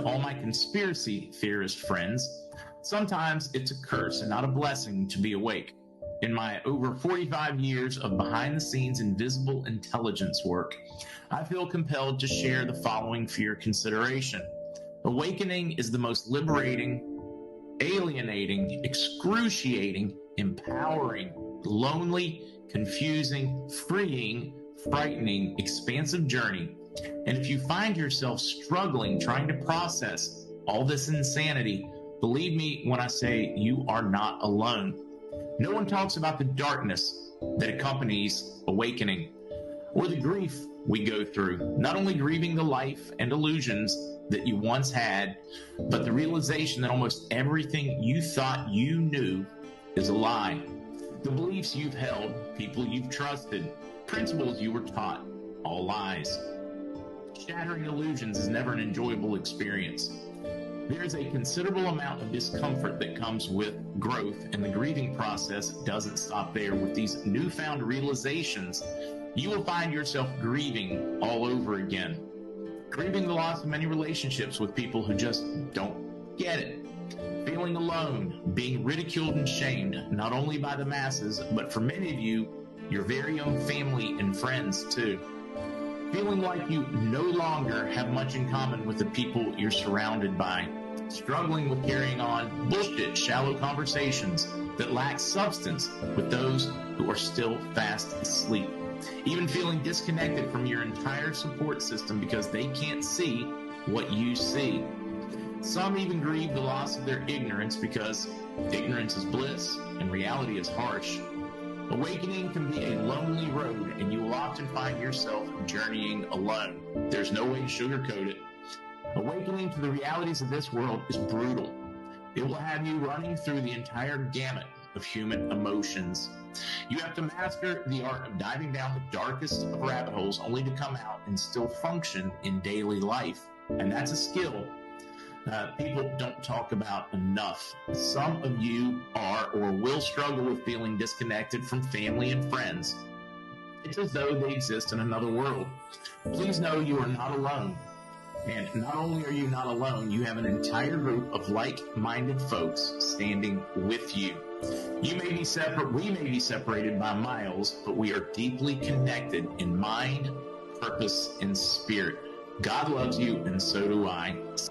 all my conspiracy theorist friends, sometimes it's a curse and not a blessing to be awake. In my over 45 years of behind-the-scenes invisible intelligence work, I feel compelled to share the following for your consideration. Awakening is the most liberating, alienating, excruciating, empowering, lonely, confusing, freeing, frightening, expansive journey. And if you find yourself struggling trying to process all this insanity, believe me when I say you are not alone. No one talks about the darkness that accompanies awakening or the grief we go through, not only grieving the life and illusions that you once had, but the realization that almost everything you thought you knew is a lie. The beliefs you've held, people you've trusted, principles you were taught, all lies. Shattering illusions is never an enjoyable experience. There is a considerable amount of discomfort that comes with growth, and the grieving process doesn't stop there. With these newfound realizations, you will find yourself grieving all over again. Grieving the loss of many relationships with people who just don't get it. Feeling alone, being ridiculed and shamed, not only by the masses, but for many of you, your very own family and friends too. Feeling like you no longer have much in common with the people you're surrounded by. Struggling with carrying on bullshit, shallow conversations that lack substance with those who are still fast asleep. Even feeling disconnected from your entire support system because they can't see what you see. Some even grieve the loss of their ignorance because ignorance is bliss and reality is harsh. Awakening can be a lonely road, and you will often find yourself journeying alone. There's no way to sugarcoat it. Awakening to the realities of this world is brutal. It will have you running through the entire gamut of human emotions. You have to master the art of diving down the darkest of rabbit holes only to come out and still function in daily life. And that's a skill people don't talk about enough. Some of you are or will struggle with feeling disconnected from family and friends. It's as though they exist in another world. Please know you are not alone. And not only are you not alone, you have an entire group of like-minded folks standing with you. You may be separate, we may be separated by miles, but we are deeply connected in mind, purpose, and spirit. God loves you, and so do I.